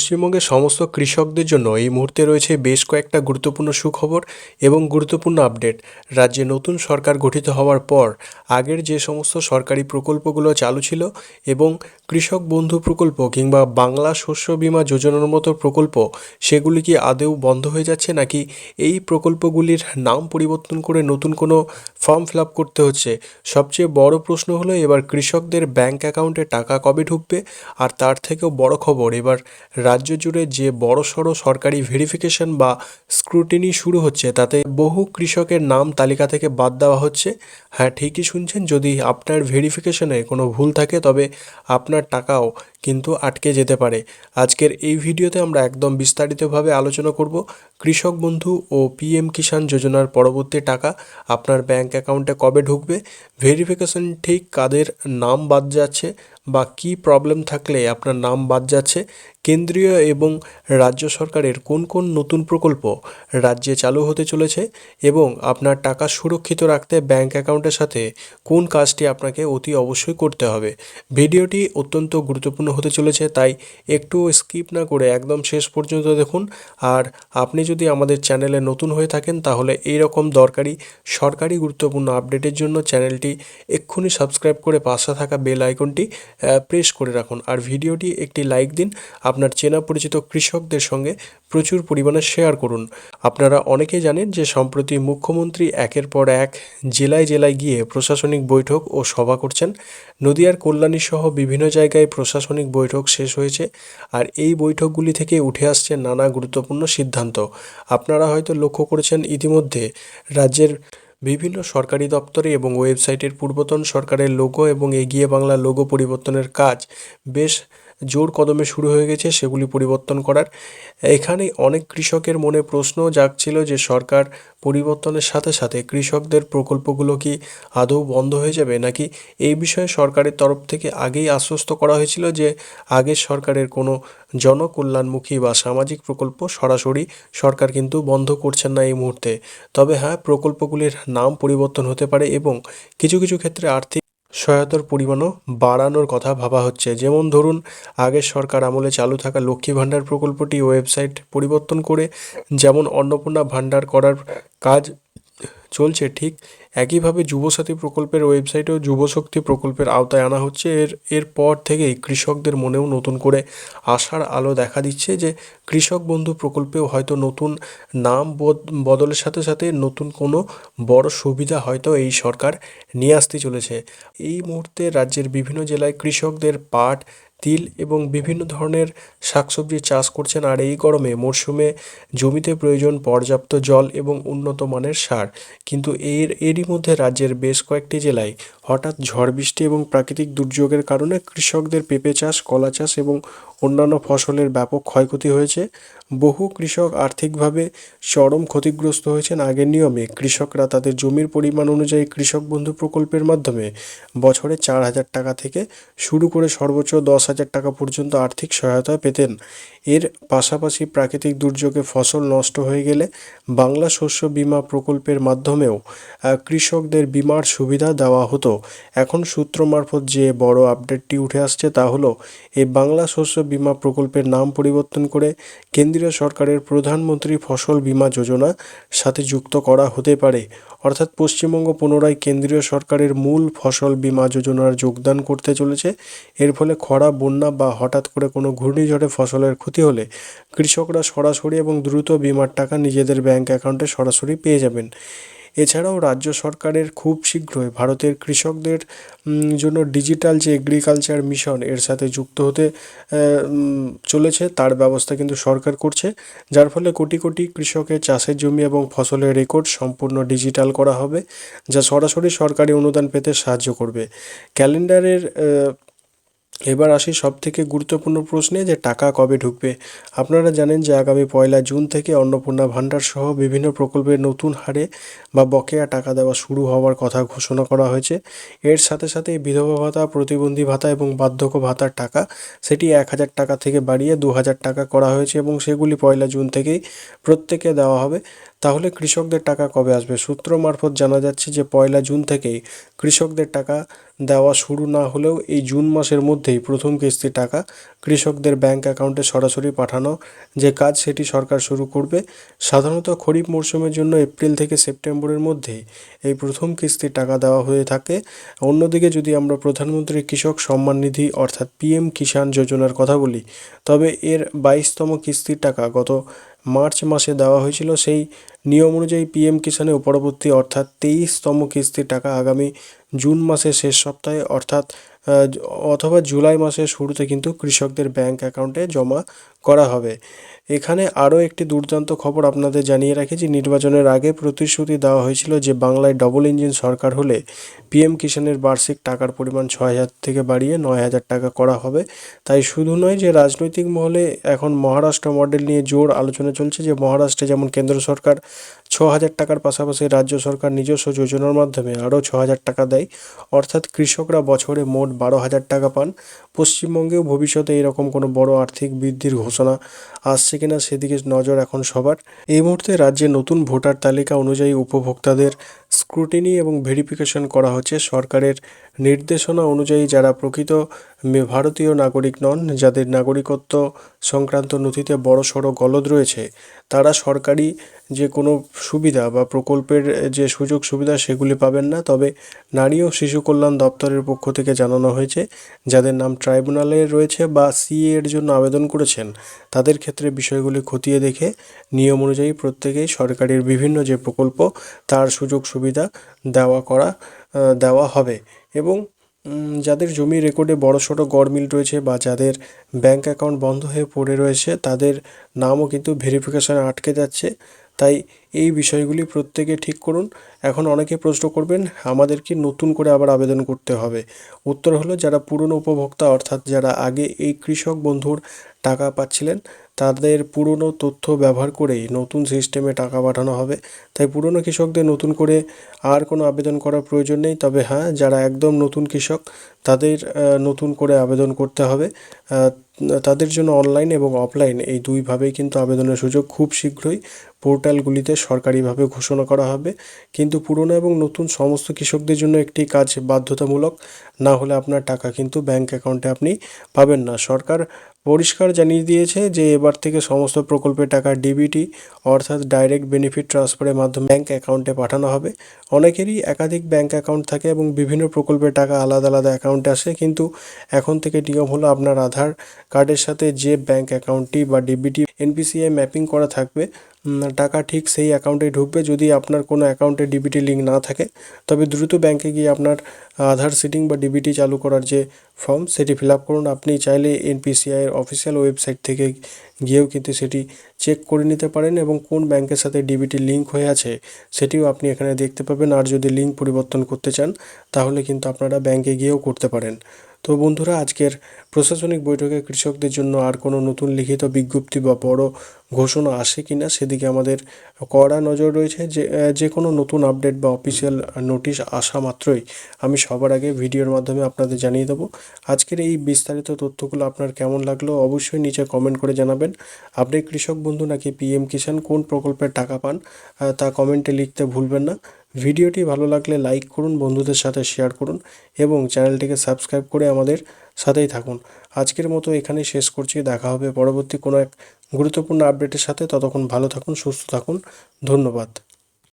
পশ্চিমবঙ্গের সমস্ত কৃষকদের জন্য এই মুহূর্তে রয়েছে বেশ কয়েকটা গুরুত্বপূর্ণ সুখবর এবং গুরুত্বপূর্ণ আপডেট। রাজ্যে নতুন সরকার গঠিত হওয়ার পর আগের যে সমস্ত সরকারি প্রকল্পগুলো চালু ছিল এবং কৃষক বন্ধু প্রকল্প কিংবা বাংলা শস্য বীমা যোজনার মতো প্রকল্প, সেগুলি কি আদৌ বন্ধ হয়ে যাচ্ছে, নাকি এই প্রকল্পগুলির নাম পরিবর্তন করে নতুন কোনো ফর্ম ফিল আপ করতে হচ্ছে? সবচেয়ে বড় প্রশ্ন হলো এবার কৃষকদের ব্যাংক অ্যাকাউন্টে টাকা কবে ঢুকবে? আর তার থেকেও বড় খবর, এবার রাজ্য জুড়ে যে বড়সড় সরকারি ভেরিফিকেশন বা স্ক্রুটিনি শুরু হচ্ছে, তাতে বহু কৃষকের নাম তালিকা থেকে বাদ দেওয়া হচ্ছে। হ্যাঁ, ঠিকই শুনছেন, যদি আপনার ভেরিফিকেশনে কোনো ভুল থাকে তবে আপনার টাকাও কিন্তু আটকে যেতে পারে। আজকের এই ভিডিওতে আমরা একদম বিস্তারিতভাবে আলোচনা করব কৃষক বন্ধু ও পিএম কিষাণ যোজনার পরবর্তী টাকা আপনার ব্যাংক অ্যাকাউন্টে কবে ঢুকবে, ভেরিফিকেশন ঠিক কাদের নাম বাদ যাচ্ছে বা কী প্রবলেম থাকলে আপনার নাম বাদ যাচ্ছে, কেন্দ্রীয় এবং রাজ্য সরকারের কোন কোন নতুন প্রকল্প রাজ্যে চালু হতে চলেছে এবং আপনার টাকা সুরক্ষিত রাখতে ব্যাংক অ্যাকাউন্টের সাথে কোন কাজটি আপনাকে অতি অবশ্যই করতে হবে। ভিডিওটি অত্যন্ত গুরুত্বপূর্ণ হতে চলেছে, তাই একটু স্কিপ না করে একদম শেষ পর্যন্ত দেখুন। আর আপনি যদি আমাদের চ্যানেলে নতুন হয়ে থাকেন তাহলে এই রকম দরকারি সরকারি গুরুত্বপূর্ণ আপডেটের জন্য চ্যানেলটি এক্ষুনি সাবস্ক্রাইব করে পাশে থাকা বেল আইকনটি প্রেস করে রাখুন। আর ভিডিওটি একটি লাইক দিন, আপনার চেনা পরিচিত কৃষকদের সঙ্গে প্রচুর পরিমাণে শেয়ার করুন। আপনারা অনেকেই জানেন যে সম্প্রতি মুখ্যমন্ত্রী একের পর এক জেলায় জেলায় গিয়ে প্রশাসনিক বৈঠক ও সভা করছেন। নদিয়ার কল্যাণী সহ বিভিন্ন জায়গায় প্রশাসনিক বৈঠক শেষ হয়েছে, আর এই বৈঠকগুলি থেকে উঠে আসছে নানা গুরুত্বপূর্ণ সিদ্ধান্ত। আপনারা হয়তো লক্ষ্য করেছেন ইতিমধ্যে রাজ্যের বিভিন্ন সরকারি দপ্তরে এবং ওয়েবসাইটের পূর্বতন সরকারের লোগো এবং এগিয়ে বাংলা লোগো পরিবর্তনের কাজ বেশ জোর কদমে শুরু হয়ে গেছে সেগুলি পরিবর্তন করার। এখানে অনেক কৃষকের মনে প্রশ্ন জাগছিল যে সরকার পরিবর্তনের সাথে সাথে কৃষকদের প্রকল্পগুলো কি আদৌ বন্ধ হয়ে যাবে, নাকি এই বিষয়ে সরকারের তরফ থেকে আগেই আশ্বস্ত করা হয়েছিল যে আগের সরকারের কোনো জনকল্যাণমুখী বা সামাজিক প্রকল্প সরাসরি সরকার কিন্তু বন্ধ করছেন না এই মুহূর্তে। তবে হ্যাঁ, প্রকল্পগুলির নাম পরিবর্তন হতে পারে এবং কিছু কিছু ক্ষেত্রে আর্থিক সহায়তার পরিমাণও বাড়ানোর কথা ভাবা হচ্ছে। যেমন ধরুন, আগের সরকার আমলে চালু থাকা লক্ষ্মী ভাণ্ডার প্রকল্পটি ওয়েবসাইট পরিবর্তন করে যেমন অন্নপূর্ণা ভাণ্ডার করার কাজ চলছে, ঠিক একইভাবে যুবসাথী প্রকল্পের ওয়েবসাইটেও যুবশক্তি প্রকল্পের আওতায় আনা হচ্ছে। এরপর থেকেই কৃষকদের মনেও নতুন করে আশার আলো দেখা দিচ্ছে যে কৃষক বন্ধু প্রকল্পেও হয়তো নতুন নাম বদলের সাথে সাথে নতুন কোনো বড় সুবিধা হয়তো এই সরকার নিয়ে আসতে চলেছে। এই মুহূর্তে রাজ্যের বিভিন্ন জেলায় কৃষকদের পাট, তিল এবং বিভিন্ন ধরনের শাকসবজি চাষ করছেন, আর এই গরমে মরশুমে জমিতে প্রয়োজন পর্যাপ্ত জল এবং উন্নত মানের সার। কিন্তু এরই মধ্যে রাজ্যের বেশ কয়েকটি জেলায় হঠাৎ ঝড় বৃষ্টি এবং প্রাকৃতিক দুর্যোগের কারণে কৃষকদের পেঁপে চাষ, কলা চাষ এবং অন্যান্য ফসলের ব্যাপক ক্ষয়ক্ষতি হয়েছে। বহু কৃষক আর্থিকভাবে চরম ক্ষতিগ্রস্ত হয়েছেন। আগের নিয়মে কৃষকরা তাদের জমির পরিমাণ অনুযায়ী কৃষক বন্ধু প্রকল্পের মাধ্যমে বছরে 4,000 টাকা থেকে শুরু করে সর্বোচ্চ 10,000 টাকা পর্যন্ত আর্থিক সহায়তা পেতেন। এর পাশাপাশি প্রাকৃতিক দুর্যোগে ফসল নষ্ট হয়ে গেলে বাংলা শস্য বীমা প্রকল্পের মাধ্যমেও কৃষকদের বীমার সুবিধা দেওয়া হতো। এখন সূত্র মারফত যে বড় আপডেটটি উঠে আসছে তা হলো এই বাংলা শস্য বীমা প্রকল্পের নাম পরিবর্তন করে কেন্দ্রীয় সরকারের প্রধানমন্ত্রী ফসল বীমা যোজনা সাথে যুক্ত করা হতে পারে। অর্থাৎ পশ্চিমবঙ্গ পুনরায় কেন্দ্রীয় সরকারের মূল ফসল বীমা যোজনার যোগদান করতে চলেছে। এর ফলে খরা, বন্যা বা হঠাৎ করে কোনো ঘূর্ণিঝড়ে ফসলের ক্ষতি হলে কৃষকরা সরাসরি এবং দ্রুত বীমার টাকা নিজেদের ব্যাংক অ্যাকাউন্টে সরাসরি পেয়ে যাবেন। এছাড়াও রাজ্য সরকারের খুব শীঘ্রই ভারতের কৃষকদের জন্য ডিজিটাল যে এগ্রিকালচার মিশন এর সাথে যুক্ত হতে চলেছে, তার ব্যবস্থা কিন্তু সরকার করছে, যার ফলে কোটি কোটি কৃষকের চাষের জমি এবং ফসলের রেকর্ড সম্পূর্ণ ডিজিটাল করা হবে, যা সরাসরি সরকারি অনুদান পেতে সাহায্য করবে। ক্যালেন্ডারের এবার আসি সবথেকে গুরুত্বপূর্ণ প্রশ্নে, যে টাকা কবে ঢুকবে। আপনারা জানেন যে আগামী 1 জুন থেকে অন্নপূর্ণা ভাণ্ডার সহ বিভিন্ন প্রকল্পের নতুন হারে বা বকেয়া টাকা দেওয়া শুরু হওয়ার কথা ঘোষণা করা হয়েছে। এর সাথে সাথে বিধবা ভাতা, প্রতিবন্ধী ভাতা এবং বার্ধক্য ভাতার টাকা সেটি 1,000 টাকা থেকে বাড়িয়ে 2,000 টাকা করা হয়েছে এবং সেগুলি 1 জুন থেকেই প্রত্যেকে দেওয়া হবে। তাহলে কৃষকদের টাকা কবে আসবে? সূত্র মারফত জানা যাচ্ছে যে 1 জুন থেকেই কৃষকদের টাকা দেওয়া শুরু না হলেও এই জুন মাসের মধ্যেই প্রথম কিস্তির টাকা কৃষকদের ব্যাংক অ্যাকাউন্টে সরাসরি পাঠানো যে কাজ সেটি সরকার শুরু করবে। সাধারণত খরিফ মরশুমের জন্য এপ্রিল থেকে সেপ্টেম্বরের মধ্যেই এই প্রথম কিস্তির টাকা দেওয়া হয়ে থাকে। অন্যদিকে যদি আমরা প্রধানমন্ত্রী কৃষক সম্মান নিধি অর্থাৎ পিএম কিষাণ যোজনার কথা বলি, তবে এর 22তম কিস্তির টাকা গত মার্চ মাসে দেওয়া হয়েছিল। সেই নিয়ম অনুযায়ী পিএম কিষাণে পরবর্তী অর্থাৎ 23তম কিস্তির টাকা আগামী জুন মাসের শেষ সপ্তাহে অর্থাৎ অথবা জুলাই মাসের শুরুতে কিন্তু কৃষকদের ব্যাংক অ্যাকাউন্টে জমা করা হবে। এখানে আরও একটি দুর্দান্ত খবর আপনাদের জানিয়ে রাখি যে নির্বাচনের আগে প্রতিশ্রুতি দেওয়া হয়েছিল যে বাংলায় ডবল ইঞ্জিন সরকার হলে পিএম কিষাণের বার্ষিক টাকার পরিমাণ 6,000 থেকে বাড়িয়ে 9,000 টাকা করা হবে। তাই শুধু নয় যে রাজনৈতিক মহলে এখন মহারাষ্ট্র মডেল নিয়ে জোর আলোচনা চলছে যে মহারাষ্ট্রে যেমন কেন্দ্র সরকার 6,000 টাকার পাশাপাশি রাজ্য সরকার নিজস্ব যোজনার মাধ্যমে আরও 6,000 টাকা দেয়, অর্থাৎ কৃষকরা বছরে মোট 12,000 টাকা পান। পশ্চিমবঙ্গেও ভবিষ্যতে এরকম কোনো বড় আর্থিক বৃদ্ধির ঘোষণা আসছে কিনা সেদিকে নজর এখন সবার। এই মুহূর্তে রাজ্যে নতুন ভোটার তালিকা অনুযায়ী উপভোক্তাদের স্ক্রুটিনি এবং ভেরিফিকেশন করা হচ্ছে। সরকারের নির্দেশনা অনুযায়ী যারা প্রকৃত ভারতীয় নাগরিক নন, যাদের নাগরিকত্ব সংক্রান্ত নথিতে বড়সড় গলদ রয়েছে, তারা সরকারি যে কোনো সুবিধা বা প্রকল্পের যে সুযোগ সুবিধা সেগুলি পাবেন না। তবে নারী ও শিশু কল্যাণ দপ্তরের পক্ষ থেকে জানানো হয়েছে যাদের নাম ট্রাইব্যুনালে রয়েছে বা সিএ এর জন্য আবেদন করেছেন, তাদের ক্ষেত্রে বিষয়গুলি খতিয়ে দেখে নিয়ম অনুযায়ী প্রত্যেকেই সরকারের বিভিন্ন যে প্রকল্প তার সুযোগ সুবিধা দেওয়া হবে। এবং যাদের জমি রেকর্ডে বড়সড় গড়মিল রয়েছে বা যাদের ব্যাংক অ্যাকাউন্ট বন্ধ হয়ে পড়ে রয়েছে তাদের নামও কিন্তু ভেরিফিকেশানে আটকে যাচ্ছে। তাই এই বিষয়গুলি প্রত্যেকে ঠিক করুন। এখন অনেকে প্রশ্ন করবেন আমাদের কি নতুন করে আবার আবেদন করতে হবে? উত্তর হলো যারা পুরনো উপভোক্তা অর্থাৎ যারা আগে এই কৃষক বন্ধুর টাকা পাচ্ছিলেন তাদের পুরনো তথ্য ব্যবহার করেই নতুন সিস্টেমে টাকা পাঠানো হবে। তাই পুরনো কৃষকদের নতুন করে আর কোনো আবেদন করার প্রয়োজন নেই। তবে হ্যাঁ, যারা একদম নতুন কৃষক তাদের নতুন করে আবেদন করতে হবে। তাদের জন্য অনলাইন এবং অফলাইন এই দুইভাবেই কিন্তু আবেদনের সুযোগ খুব শীঘ্রই পোর্টালগুলিতে সরকারিভাবে ঘোষণা করা হবে। কিন্তু পুরনো এবং নতুন সমস্ত কৃষকদের জন্য একটি কাজ বাধ্যতামূলক, না হলে আপনার টাকা কিন্তু ব্যাংক অ্যাকাউন্টে আপনি পাবেন না। সরকার পরিষ্কার জানিয়ে দিয়েছে যে এবার থেকে সমস্ত প্রকল্পের টাকা ডিবিটি অর্থাৎ ডাইরেক্ট বেনিফিট ট্রান্সফারের মাধ্যমে ব্যাংক অ্যাকাউন্টে পাঠানো হবে। অনেকেরই একাধিক ব্যাংক অ্যাকাউন্ট থাকে এবং বিভিন্ন প্রকল্পের টাকা আলাদা আলাদা অ্যাকাউন্টে আসে, কিন্তু এখন থেকে নিয়ম হলো আপনার আধার কার্ডের সাথে যে ব্যাংক অ্যাকাউন্টটি বা ডিবিটি এনপিসিআই ম্যাপিং করা থাকবে টাকা ঠিক সেই অ্যাকাউন্টেই ঢুকবে। যদি আপনার কোনো অ্যাকাউন্টে ডিবিটি লিঙ্ক না থাকে তবে দ্রুত ব্যাংকে গিয়ে আপনার আধার সিডিং বা ডিবিটি চালু করার যে ফর্ম সেটি ফিল আপ করুন। আপনি চাইলে এনপিসিআইয়ের অফিসিয়াল ওয়েবসাইট থেকে গিয়েও কিন্তু সেটি চেক করে নিতে পারেন এবং কোন ব্যাংকের সাথে ডিবিটি লিঙ্ক হয়ে আছে সেটিও আপনি এখানে দেখতে পাবেন। আর যদি লিঙ্ক পরিবর্তন করতে চান তাহলে কিন্তু আপনারা ব্যাংকে গিয়েও করতে পারেন। তো বন্ধুরা, আজকের প্রশাসনিক বৈঠকে কৃষকদের জন্য আর কোনো নতুন লিখিত বিজ্ঞপ্তি বা বড় ঘোষণা আসে কিনা সেদিকে আমাদের কড়া নজর রয়েছে। যে কোনো নতুন আপডেট বা অফিসিয়াল নোটিশ আসা মাত্রই আমি সবার আগে ভিডিওর মাধ্যমে আপনাদের জানিয়ে দেবো। আজকের এই বিস্তারিত তথ্যগুলো আপনার কেমন লাগলো অবশ্যই নিচে কমেন্ট করে জানাবেন। আপনি কৃষক বন্ধু নাকি পিএম কিষাণ কোন প্রকল্পের টাকা পান তা কমেন্টে লিখতে ভুলবেন না। ভিডিওটি ভালো লাগলে লাইক করুন, বন্ধুদের সাথে শেয়ার করুন এবং চ্যানেলটিকে সাবস্ক্রাইব করে আমাদের সাথেই থাকুন। আজকের মতো এখানেই শেষ করছি। দেখা হবে পরবর্তী কোনো এক গুরুত্বপূর্ণ আপডেটের সাথে। ততক্ষণ ভালো থাকুন, সুস্থ থাকুন। ধন্যবাদ।